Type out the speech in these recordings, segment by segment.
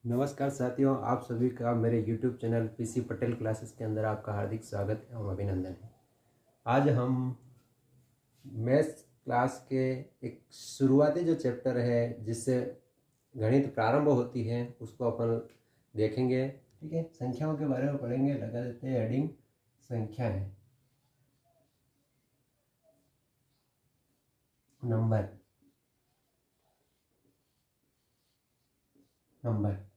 नमस्कार साथियों, आप सभी का मेरे YouTube channel PC Patel classes के अंदर आपका हार्दिक स्वागत एवं अभिनंदन है। आज हम मैथ्स क्लास के एक शुरुआती जो चैप्टर है जिससे गणित प्रारंभ होती है उसको अपन देखेंगे। ठीक है, संख्याओं के बारे में पढ़ेंगे। लगा देते हैं एडिंग संख्याएं, नंबर।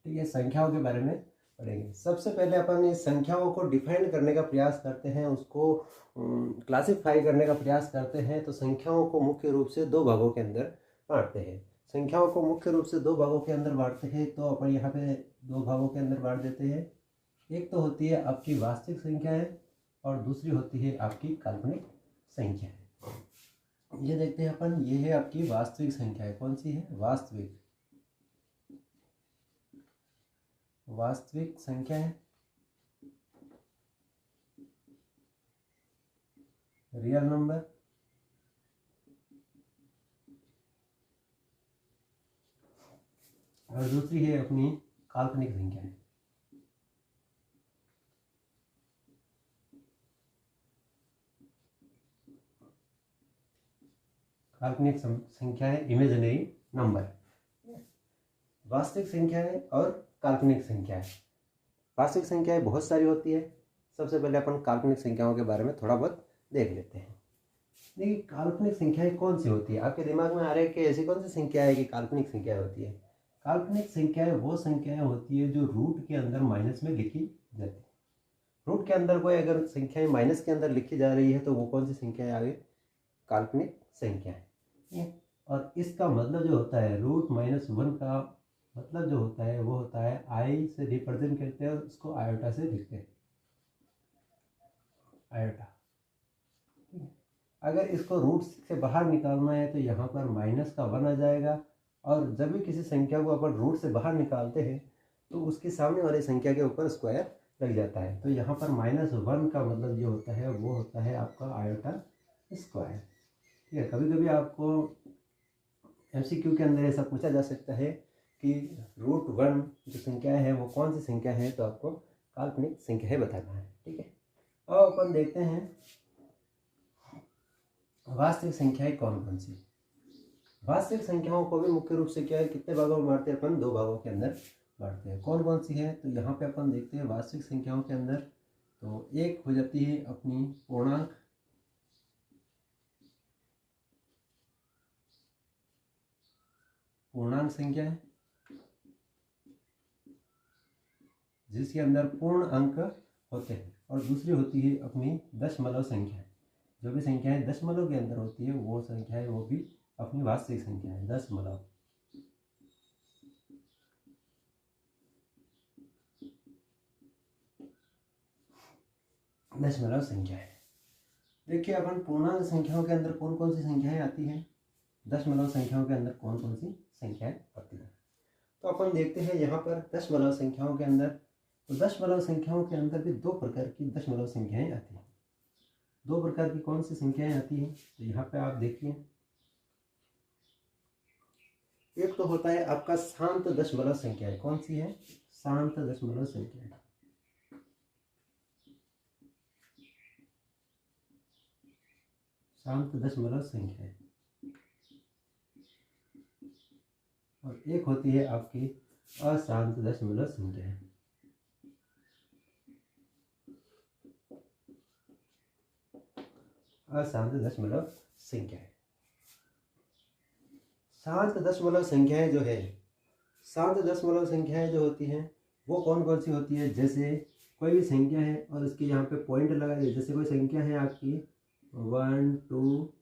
ठीक है, संख्याओं के बारे में पढ़ेंगे। सबसे पहले अपन इस संख्याओं को डिफाइन करने का प्रयास करते हैं, उसको क्लासिफाई करने का प्रयास करते हैं। तो संख्याओं को मुख्य रूप से दो भागों के अंदर बांटते हैं। संख्याओं को मुख्य रूप से दो भागों के अंदर बांटते हैं, तो अपन यहाँ पे दो भागों के अंदर बांट देते हैं। एक तो होती है आपकी वास्तविक संख्याएं और दूसरी होती है आपकी काल्पनिक संख्याएं। ये देखते हैं अपन, ये है आपकी वास्तविक संख्याएं। कौन सी है? वास्तविक संख्या है, रियल नंबर। और दूसरी है अपनी काल्पनिक संख्या है। काल्पनिक संख्या है, इमेजिनरी नंबर। वास्तविक संख्याएं और काल्पनिक संख्याएं। वास्तविक संख्याएं बहुत सारी होती है। सबसे पहले अपन काल्पनिक संख्याओं के बारे में थोड़ा बहुत देख लेते हैं। देखिए, काल्पनिक संख्याएं कौन सी होती है? आपके दिमाग में आ रहा है कि ऐसी कौन सी संख्या है कि काल्पनिक संख्या होती है? काल्पनिक संख्याएं वो संख्याएं होती है जो रूट के अंदर माइनस में लिखी जाती है। रूट के अंदर कोई अगर संख्याएं माइनस के अंदर लिखी जा रही है तो वो कौन सी संख्याएं आगे? काल्पनिक संख्याएं। और इसका मतलब जो होता है √-1 का मतलब जो होता है वो होता है आई से रिप्रेजेंट करते हैं और उसको आयोटा से लिखते हैं, आयोटा। अगर इसको रूट से बाहर निकालना है तो यहाँ पर -1 आ जाएगा। और जब भी किसी संख्या को अपन रूट से बाहर निकालते हैं तो उसके सामने वाली संख्या के ऊपर स्क्वायर लग जाता है। तो यहाँ पर -1 का मतलब जो होता है वो होता है आपका आयोटा स्क्वायर। ठीक है, कभी कभी आपको MCQ के अंदर ऐसा पूछा जा सकता है कि √1 जो संख्या है वो कौन सी संख्या है, तो आपको काल्पनिक संख्या है बताना है। ठीक है, अब अपन देखते हैं वास्तविक संख्याएं कौन कौन सी। वास्तविक संख्याओं को भी मुख्य रूप से क्या है, कितने भागों में बांटते हैं अपन? दो भागों के अंदर बांटते हैं। कौन कौन सी है? तो यहाँ पे अपन देखते हैं वास्तविक संख्याओं के अंदर। तो एक हो जाती है अपनी पूर्णांक, संख्या है जिसके अंदर पूर्ण अंक होते हैं। और दूसरी होती है अपनी दशमलव संख्या। जो भी संख्याएं दशमलव के अंदर होती है वो संख्याएं वो भी अपनी वास्तविक संख्या है, दशमलव संख्या है। देखिए, अपन पूर्णांक संख्याओं के अंदर कौन कौन सी संख्याएं आती हैं, दशमलव संख्याओं के अंदर कौन कौन सी संख्याएं आती हैं। तो अपन देखते हैं यहाँ पर दशमलव संख्याओं के अंदर। तो दशमलव संख्याओं के अंदर भी दो प्रकार की दशमलव संख्याएं आती हैं। दो प्रकार की कौन सी संख्याएं आती हैं? तो यहाँ पे आप देखिए, एक तो होता है आपका शांत दशमलव संख्या। कौन सी है? शांत दशमलव संख्या। शांत दशमलव संख्या। और एक होती है आपकी अशांत दशमलव संख्या। अशांत दशमलव संख्या। शांत दशमलव संख्याएं जो है, शांत दशमलव संख्याएं जो होती हैं वो कौन कौन सी होती है? जैसे कोई भी संख्या है और उसके यहाँ पे पॉइंट लगा दिए। जैसे कोई संख्या है आपकी 1 2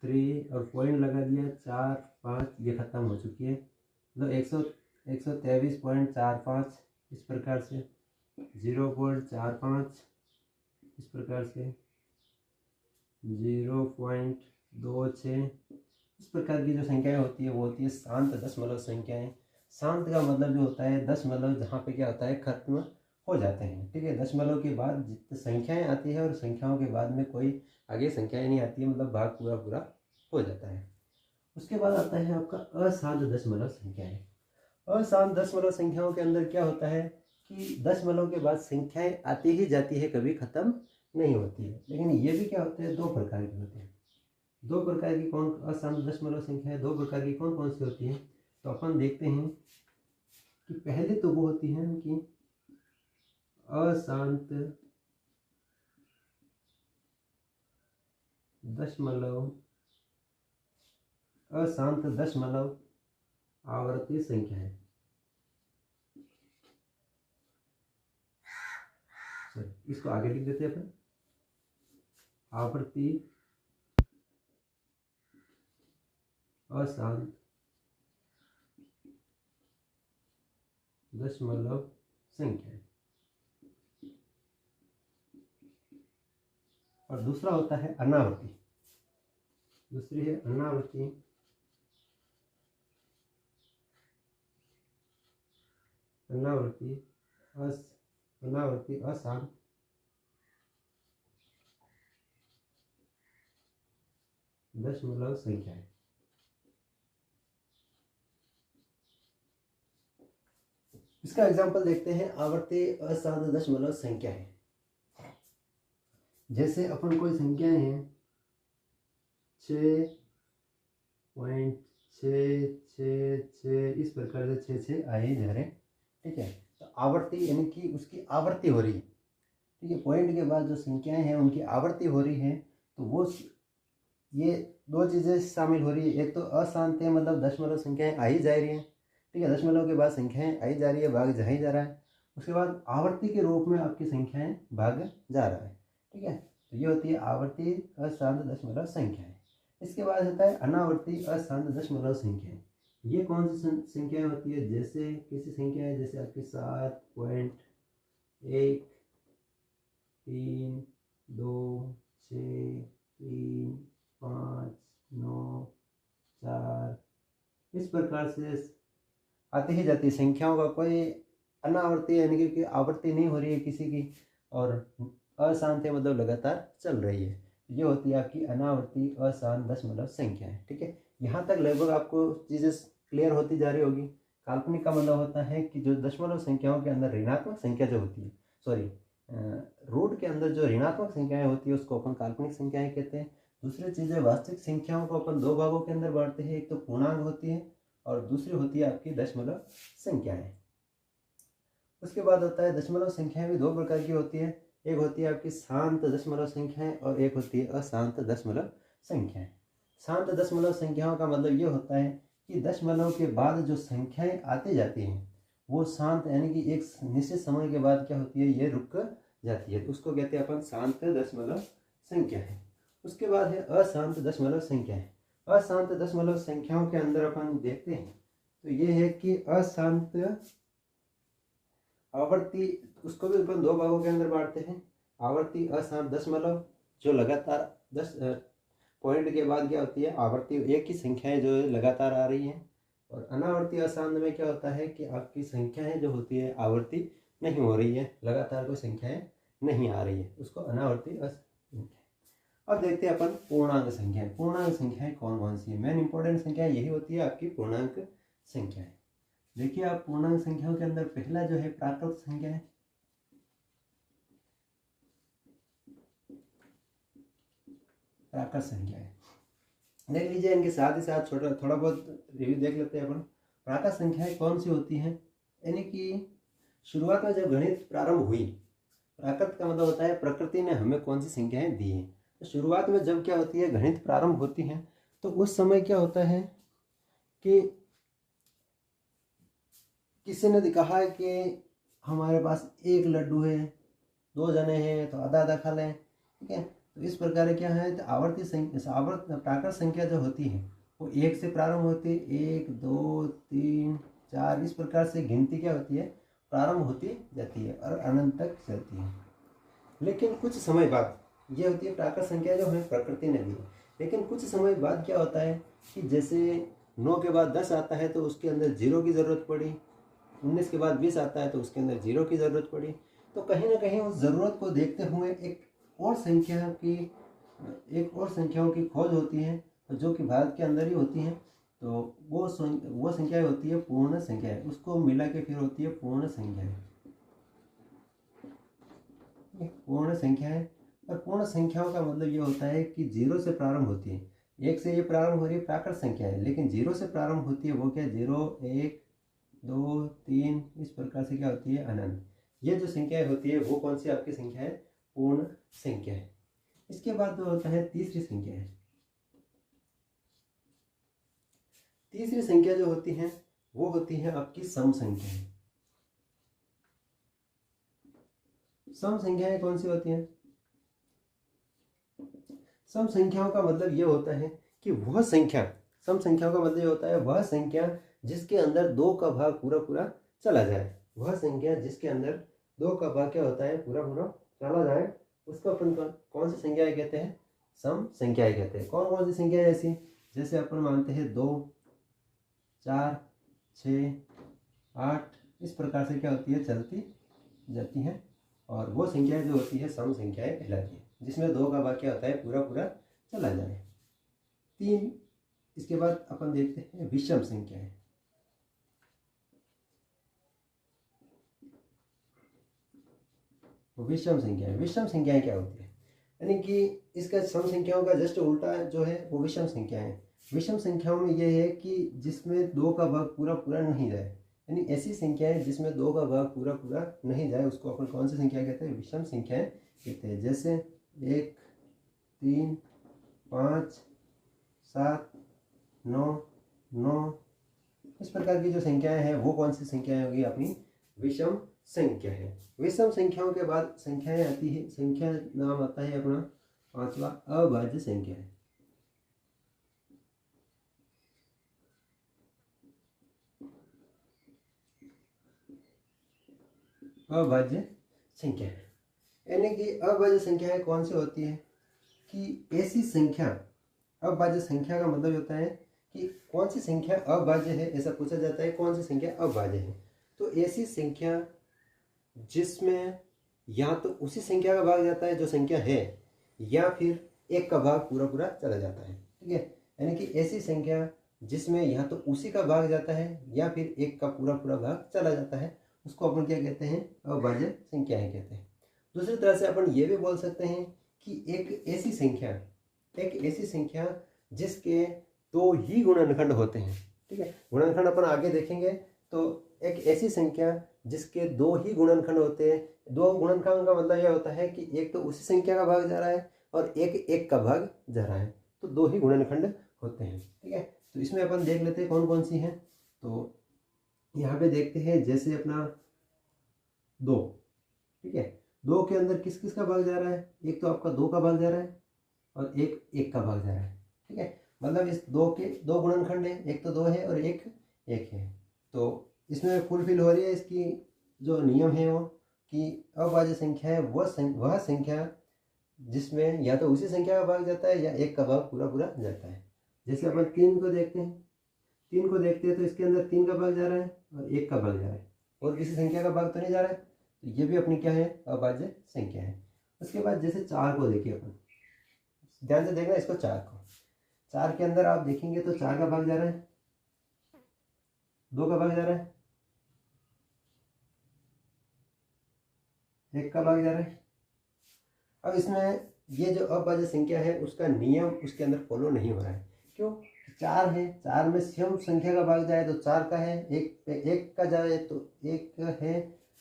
3 और पॉइंट लगा दिया 4 5, ये खत्म हो चुकी है। मतलब 123.45 इस प्रकार से, 0.45 इस प्रकार से, 0.26 इस प्रकार की जो संख्याएं होती है वो होती है शांत दशमलव संख्याएं। शांत का मतलब जो होता है दशमलव जहाँ पे क्या होता है, खत्म हो जाते हैं। ठीक है, दशमलव के बाद जितनी संख्याएं आती है और संख्याओं के बाद में कोई आगे संख्याएं नहीं आती है, मतलब भाग पूरा पूरा हो जाता है। उसके बाद आता है आपका अशांत दशमलव संख्याएं। अशांत दशमलव संख्याओं के अंदर क्या होता है कि दशमलव के बाद संख्याएं आती ही जाती है, कभी खत्म नहीं होती है। लेकिन ये भी क्या होते हैं, दो प्रकार की होती है। दो प्रकार की कौन अशांत दशमलव संख्याएं दो प्रकार की कौन कौन सी होती है, तो अपन देखते हैं कि पहले तो वो होती है कि अशांत दशमलव आवर्ती संख्या है। इसको आगे लिख देते हैं अपन, आवर्ती अशांत दशमलव संख्या है। और दूसरा होता है अनावर्ती, दूसरी है अनावर्ती अशांत दशमलव संख्या है। इसका एग्जांपल देखते हैं, आवर्ती अशांत दशमलव संख्या है। जैसे अपन कोई संख्याएं हैं 6.666, इस प्रकार से 6 आए जा रहे हैं, ठीक है। तो आवर्ती यानी कि उसकी आवृत्ति हो रही है, ठीक है। पॉइंट के बाद जो संख्याएं हैं उनकी आवृत्ति हो रही है, तो वो ये दो चीज़ें शामिल हो रही है। एक तो अशांत है, मतलब दशमलव संख्याएं आई जा रही हैं, ठीक है, दशमलव के बाद संख्याएं आई जा रही है, भाग जा ही जा रहा है। उसके बाद आवर्ती के रूप में आपकी संख्याएं भाग जा रहा है, ठीक है। तो ये होती है आवर्ती अशांत दशमलव संख्याएं। इसके बाद होता है अनावर्ती अशांत दशमलव संख्याएं। ये कौन सी संख्याएं होती है, जैसे किसी संख्या है जैसे आपकी 7.1 3 2 6 3 5 9 4, इस प्रकार से आती ही जाती संख्याओं का कोई अनावर्ती यानी कि आवृत्ति नहीं हो रही है किसी की, और अशांत है मतलब लगातार चल रही है। ये होती है आपकी अनावर्ती अशांत दशमलव संख्या है, ठीक है। यहाँ तक लगभग आपको चीज़ें क्लियर होती जा रही होगी। काल्पनिक का मतलब होता है कि जो दशमलव संख्याओं के अंदर ऋणात्मक संख्या जो होती है, रूट के अंदर जो ऋणात्मक संख्याएं होती है उसको अपन काल्पनिक संख्याएं कहते हैं। दूसरी चीज़ है, वास्तविक संख्याओं को अपन दो भागों के अंदर बांटते हैं, एक तो पूर्णांक होती है और दूसरी होती है आपकी दशमलव संख्याएं। उसके बाद होता है दशमलव संख्याएं भी दो प्रकार की होती है, एक होती है आपकी शांत दशमलव संख्याएं और एक होती है अशांत दशमलव संख्याएं। शांत दशमलव संख्याओं का मतलब ये होता है कि दशमलव के बाद जो संख्याएं आती जाती हैं वो शांत यानी कि एक निश्चित समय के बाद क्या होती है, ये रुक जाती है, तो उसको कहते हैं अपन शांत दशमलव संख्या है। उसके बाद है अशांत दशमलव संख्याएं। अशांत दशमलव संख्याओं के अंदर अपन देखते हैं तो ये है कि अशांत आवर्ती, उसको भी अपन दो भागों के अंदर बांटते हैं। आवर्ती अशांत दशमलव जो लगातार 10 पॉइंट के बाद क्या होती है, आवर्ती एक ही संख्याएं जो लगातार आ रही हैं, और अनावर्ती अशांत में क्या होता है कि आपकी संख्याएं जो होती है आवर्ती नहीं हो रही है, लगातार कोई संख्याएं नहीं आ रही है, उसको अनावर्ती अशांत। अब देखते हैं अपन पूर्णांक संख्याएं। पूर्णांक संख्याएं कौन कौन सी है, मेन इंपॉर्टेंट संख्याएं यही होती है आपकी पूर्णांक संख्याएं। देखिए आप पूर्णांक संख्याओं के अंदर पहला जो है प्राकृत संख्या है, प्राकृत संख्या है। देख लीजिए, इनके साथ ही साथ थोड़ा बहुत रिव्यू देख लेते हैं अपन। प्राकृत संख्याएं कौन सी होती हैं, यानी कि शुरुआत में जब गणित प्रारंभ हुई, प्राकृत का मतलब होता है प्रकृति ने हमें कौन सी संख्याएं दी हैं। तो शुरुआत में जब क्या होती है, गणित प्रारंभ होती है, तो उस समय क्या होता है कि किसी ने कहा कि हमारे पास एक लड्डू है, दो जने हैं तो आधा आधा खा लें, ठीक है। तो इस प्रकार क्या है, तो आवर्ती संख्या प्राकृत संख्या जो होती है वो एक से प्रारंभ होती है, 1 2 3 4, इस प्रकार से गिनती क्या होती है, प्रारंभ होती जाती है और अनंत तक चलती है। लेकिन कुछ समय बाद ये होती है प्राकृत संख्या जो हमें प्रकृति ने दी है। लेकिन कुछ समय बाद क्या होता है कि जैसे 9 के बाद 10 आता है तो उसके अंदर 0 की ज़रूरत पड़ी, 19 के बाद 20 आता है तो उसके अंदर 0 की ज़रूरत पड़ी। तो कहीं ना कहीं उस ज़रूरत को देखते हुए एक और संख्याओं की खोज होती है, जो कि भारत के अंदर ही होती है। तो वो संख्या होती है पूर्ण संख्या है, उसको मिला के फिर होती है पूर्ण संख्या है। पूर्ण संख्या है, और पूर्ण संख्याओं का मतलब ये होता है कि 0 से प्रारंभ होती है। 1 से ये प्रारंभ हो रही है प्राकृत संख्या है, लेकिन 0 से प्रारंभ होती है वो क्या, 0 1 2 3 इस प्रकार से क्या होती है अनंत। ये जो संख्याएं होती है वो कौन सी आपकी संख्या है, पूर्ण संख्या है। इसके बाद जो होता है तीसरी संख्या है। तीसरी संख्या जो होती है वो होती है आपकी सम संख्या है। सम संख्याएं कौन सी होती हैं, सम संख्याओं का मतलब ये होता है कि वह संख्या, सम संख्याओं का मतलब ये होता है वह संख्या जिसके अंदर 2 का भाग पूरा पूरा चला जाए। वह संख्या जिसके अंदर 2 का भाग क्या होता है, पूरा पूरा चला जाए, उसको अपन कौन सी संख्याएं कहते हैं, सम संख्याएं कहते हैं। कौन कौन सी संख्याएं ऐसी, जैसे अपन मानते हैं 2 4 6 8 इस प्रकार से क्या होती है, चलती जाती हैं, और वो संख्याएं जो होती है सम संख्याएं कहलाती है, जिसमें 2 का भाग क्या होता है, पूरा पूरा चला जाए। 3, इसके बाद अपन देखते हैं विषम संख्याएं। विषम संख्याएं क्या होती है, यानी कि इसका सम संख्याओं का जस्ट उल्टा जो है वो विषम संख्या है। विषम संख्याओं में यह है कि जिसमें 2 का भाग पूरा पूरा नहीं जाए, यानी ऐसी संख्याएं जिसमें 2 का भाग पूरा पूरा नहीं जाए उसको अपन कौन सी संख्या कहते हैं, विषम संख्याएं कहते हैं। जैसे 1 3 5 7 9 9 इस प्रकार की जो संख्याएं हैं वो कौन सी संख्याएं होगी, अपनी विषम संख्या है। विषम संख्याओं के बाद संख्याएं आती है, संख्या नाम आता है अपना 5वां अभाज्य संख्या है। अभाज्य संख्या है, यानी कि अभाज्य संख्याएं कौन सी होती है कि ऐसी संख्या, अभाज्य संख्या का मतलब होता है कि कौन सी संख्या अभाज्य है, ऐसा पूछा जाता है कौन सी संख्या अभाज्य है। तो ऐसी संख्या जिसमें या तो उसी संख्या का भाग जाता है जो संख्या है, या फिर 1 का भाग पूरा पूरा चला जाता है, ठीक है। यानी कि ऐसी संख्या जिसमें या तो उसी का भाग जाता है या फिर 1 का पूरा पूरा भाग चला जाता है, उसको अपन क्या कहते हैं, अभाज्य संख्याएं कहते हैं। दूसरी तरह से अपन ये भी बोल सकते हैं कि एक ऐसी संख्या जिसके 2 ही गुणनखंड होते हैं, ठीक है। गुणनखंड अपन आगे देखेंगे, तो एक ऐसी संख्या जिसके 2 ही गुणनखंड होते हैं। 2 गुणनखंड का मतलब यह होता है कि एक तो उसी संख्या का भाग जा रहा है और एक 1 का भाग जा रहा है, तो 2 ही गुणनखंड होते हैं, ठीक है। तो इसमें अपन देख लेते हैं कौन कौन सी हैं। तो यहाँ पे देखते हैं, जैसे अपना 2, ठीक है, 2 के अंदर किस किस का भाग जा रहा है, एक तो आपका 2 का भाग जा रहा है और एक 1 का भाग जा रहा है, ठीक है। मतलब इस 2 के 2 गुणनखंड है, एक तो 2 है और एक 1 है। तो इसमें फुलफिल हो रही है इसकी जो नियम है वो, कि अभाज्य संख्या है वह संख्या जिसमें या तो उसी संख्या का भाग जाता है या 1 का भाग पूरा पूरा जाता है। जैसे अपन 3 को देखते हैं, 3 को देखते हैं तो इसके अंदर 3 का भाग जा रहा है और 1 का भाग जा रहा है, और किसी संख्या का भाग तो नहीं जा रहा है, तो ये भी अपनी क्या है, अभाज्य संख्या है। उसके बाद जैसे 4 को देखिए अपन, ध्यान से देखना इसको, 4 के अंदर आप देखेंगे तो 4 का भाग जा रहा है, 2 का भाग जा रहा है, 1 का भाग जा रहा है। अब इसमें ये जो अभाज्य संख्या है उसका नियम उसके अंदर फॉलो नहीं हो रहा है। क्यों, 4 है, 4 में सम संख्या का भाग जाए तो 4 का है, 1 का जाए तो 1 है,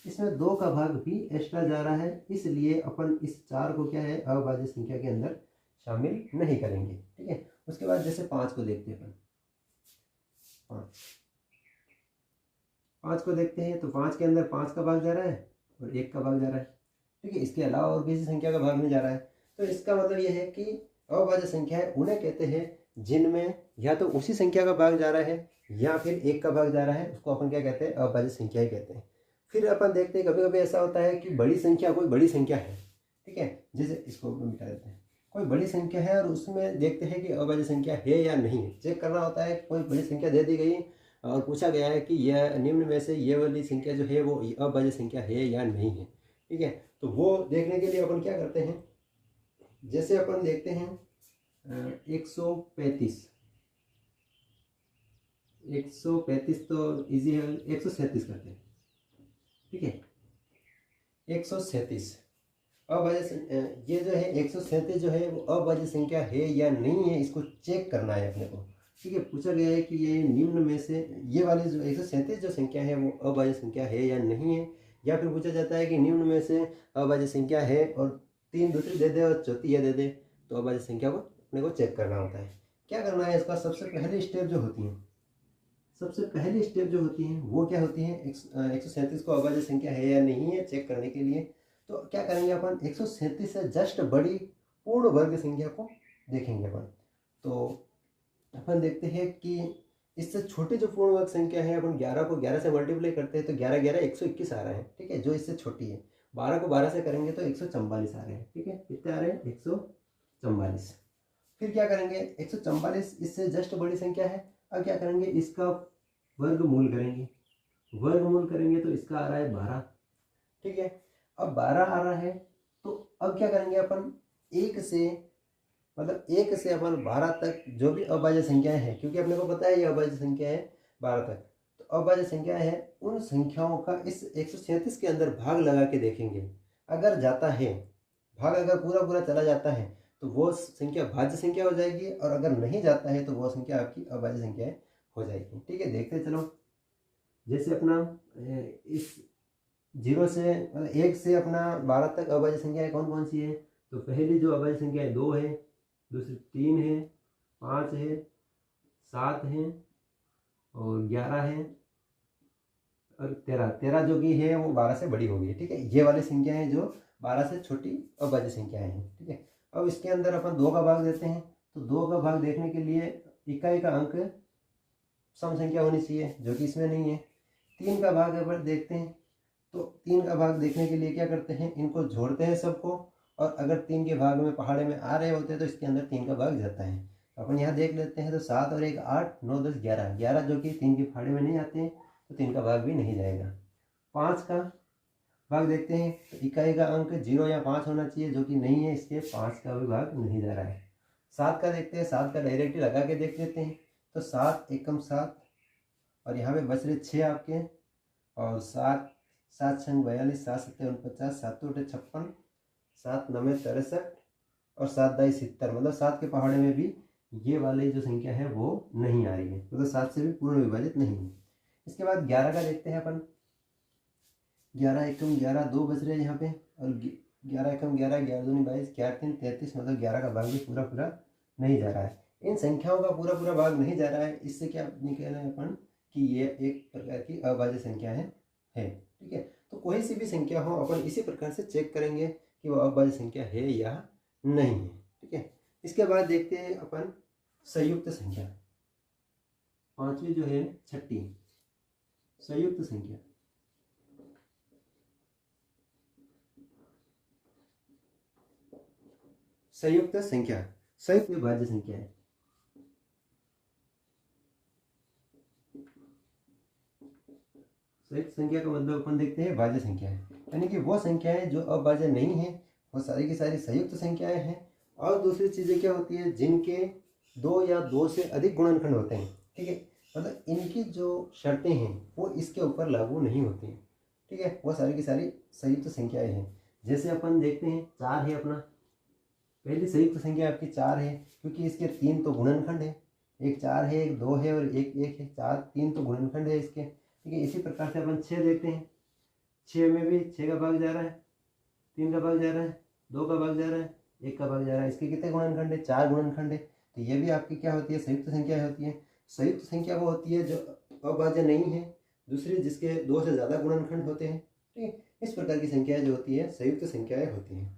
इसमें 2 का भाग भी एक्स्ट्रा जा रहा है, इसलिए अपन इस 4 को क्या है, अभाज्य संख्या के अंदर शामिल नहीं करेंगे, ठीक है। उसके बाद जैसे 5 को देखते हैं अपन, 5 को देखते हैं तो 5 के अंदर 5 का भाग जा रहा है और 1 का भाग जा रहा है, ठीक है। इसके अलावा और किसी संख्या का भाग नहीं जा रहा है। तो इसका मतलब यह है कि अभाज्य संख्याएं उन्हें कहते हैं जिनमें या तो उसी संख्या का भाग जा रहा है या फिर 1 का भाग जा रहा है, उसको अपन क्या कहते हैं, अभाज्य संख्याएं कहते हैं। फिर अपन देखते हैं कभी कभी ऐसा होता है कि बड़ी संख्या, कोई बड़ी संख्या है, ठीक है, जैसे इसको मिटा देते हैं, कोई बड़ी संख्या है और उसमें देखते हैं कि अभाज्य संख्या है या नहीं है, चेक करना होता है। कोई बड़ी संख्या दे दी गई और पूछा गया है कि यह निम्न में से ये वाली संख्या जो है वो अभाज्य संख्या है या नहीं है, ठीक है। तो वो देखने के लिए अपन क्या करते हैं, जैसे अपन देखते हैं 135, 135 तो इजी है, 137 करते हैं। ठीक है, 137 अभाज्य, ये जो है 137 जो है वो अभाज्य संख्या है या नहीं है, इसको चेक करना है अपने को। ठीक है, पूछा गया है कि ये निम्न में से ये वाली जो 137 जो संख्या है वो अभाज्य संख्या है या नहीं है, या फिर पूछा जाता है कि निम्न में से अभाज्य संख्या है और 3 दूसरी दे दे और चौथी ये दे दे, तो अभाज्य संख्या को अपने को चेक करना होता है। क्या करना है इसका, सबसे पहली स्टेप जो होती है, सबसे पहली स्टेप जो होती है वो क्या होती है, 137 को अभाज्य संख्या है या नहीं है चेक करने के लिए। तो क्या करेंगे अपन, 137 से जस्ट बड़ी पूर्ण वर्ग संख्या को देखेंगे अपन। तो अपन देखते हैं कि इससे छोटी जो पूर्ण वर्ग संख्या है, अपन 11 को 11 से मल्टीप्लाई करते हैं तो 11 11 121 आ रहा है। ठीक है, जो इससे छोटी है। 12 को 12 से करेंगे तो 144 आ रहे हैं। ठीक है, कितने आ रहे हैं, 144। फिर क्या करेंगे, 144 इससे जस्ट बड़ी संख्या है। अब क्या करेंगे, इसका वर्गमूल करेंगे, वर्गमूल करेंगे तो इसका आ रहा है 12। ठीक है, अब 12 आ रहा है तो अब क्या करेंगे अपन, 1 से मतलब 1 से अपन 12 तक जो भी अभाज्य संख्याएं हैं, क्योंकि अपने को पता है ये अभाज्य संख्या है 12 तक, तो अभाज्य संख्या है उन संख्याओं का इस 137 के अंदर भाग लगा के देखेंगे। अगर जाता है भाग, अगर पूरा पूरा चला जाता है तो वो संख्या भाज्य संख्या हो जाएगी, और अगर नहीं जाता है तो वो संख्या आपकी अभाज्य संख्या हो जाएगी। ठीक है, देखते चलो। जैसे अपना इस 0 से 1 से अपना 12 तक अभाज्य संख्याएं कौन कौन सी है, तो पहली जो अभाज्य संख्या है 2 है, दूसरी 3 है, 5 है, 7 है और 11 है और 13 जो कि है वो 12 से बड़ी होगी। ठीक है, ये वाली संख्याएं जो 12 से छोटी अभाज्य संख्याएं हैं। ठीक है, अब इसके अंदर अपन 2 का भाग देते हैं, तो 2 का भाग देखने के लिए इकाई का अंक सम संख्या होनी चाहिए, जो कि इसमें नहीं है। 3 का भाग अगर देखते हैं तो 3 का भाग देखने के लिए क्या करते हैं, इनको जोड़ते हैं सबको, और अगर 3 के भाग में पहाड़े में आ रहे होते हैं तो इसके अंदर 3 का भाग जाता है। अपन यहाँ देख लेते हैं, तो 7 और 1 8 9 10 11, 11 जो कि 3 के पहाड़े में नहीं आते हैं तो 3 का भाग भी नहीं जाएगा। 5 का भाग देखते हैं, तो इकाई का अंक 0 या 5 होना चाहिए, जो कि नहीं है, इसके 5 का भी भाग नहीं जा रहा है। 7 का देखते हैं, 7 का डायरेक्टली लगा के देख लेते हैं, तो 7 एकम 7 और यहाँ पे बच रहे 6 आपके, और 7 7 छंग 42, 7 सत्ते 49, 7 2 56, 7 9 63 और 7 दाई 70, मतलब 7 के पहाड़े में भी ये वाली जो संख्या है वो नहीं आ रही है, मतलब 7 से भी पूर्ण विभाजित नहीं है। इसके बाद 11 का देखते हैं अपन, 11 एकम 11, 2 बच रहे हैं यहाँ पे, और 11 एकम 11, 11 दूनी 22, 11 3 33, मतलब 11 का भाग भी पूरा पूरा नहीं जा रहा है। इन संख्याओं का पूरा पूरा भाग नहीं जा रहा है, इससे क्या निकलना है अपन कि ये एक प्रकार की अभाज्य संख्या है। ठीक है, तो कोई सी भी संख्या हो अपन इसी प्रकार से चेक करेंगे कि वो अभाज्य संख्या है या नहीं है। ठीक है, इसके बाद देखते हैं अपन संयुक्त संख्या, पांचवी जो है छठी संयुक्त संख्या। संयुक्त संख्या संयुक्त विभाज्य संख्या है। संयुक्त संख्या का मतलब अपन देखते हैं भाज्य संख्या है, यानी कि वो संख्याएं जो अभाज्य नहीं है वो सारी की सारी संयुक्त संख्याएं हैं। और दूसरी चीजें क्या होती है, जिनके 2 या 2 से अधिक गुणनखंड होते हैं। ठीक है, मतलब इनकी जो शर्तें हैं वो इसके ऊपर लागू नहीं होती हैं। ठीक है, वो सारी की सारी संयुक्त संख्याएं हैं। जैसे अपन देखते हैं 4 है अपना, पहली संयुक्त संख्या आपकी 4 है, क्योंकि इसके 3 तो गुणनखंड है, एक 4 है, एक 2 है और एक 1 है। 4 3 तो गुणनखंड है इसके। ठीक है, इसी प्रकार से अपन 6 देखते हैं, 6 में भी 6 का भाग जा रहा है, 3 का भाग जा रहा है, 2 का भाग जा रहा है, 1 का भाग जा रहा है। इसके कितने गुणनखंड है, 4 गुणनखंड है। तो ये भी आपकी क्या होती है, संयुक्त संख्या होती है। संयुक्त संख्या वो होती है जो अभाज्य नहीं है, दूसरी जिसके 2 से ज़्यादा गुणनखंड होते हैं। ठीक है, इस प्रकार की संख्याएं जो होती है संयुक्त संख्याएं होती हैं।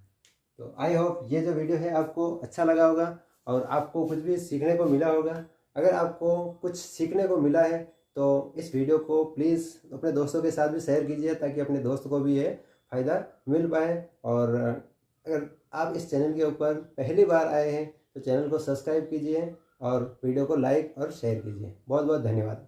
तो आई होप ये जो वीडियो है आपको अच्छा लगा होगा और आपको कुछ भी सीखने को मिला होगा। अगर आपको कुछ सीखने को मिला है तो इस वीडियो को प्लीज़ अपने दोस्तों के साथ भी शेयर कीजिए, ताकि अपने दोस्त को भी ये फ़ायदा मिल पाए। और अगर आप इस चैनल के ऊपर पहली बार आए हैं तो चैनल को सब्सक्राइब कीजिए और वीडियो को लाइक और शेयर कीजिए। बहुत बहुत धन्यवाद।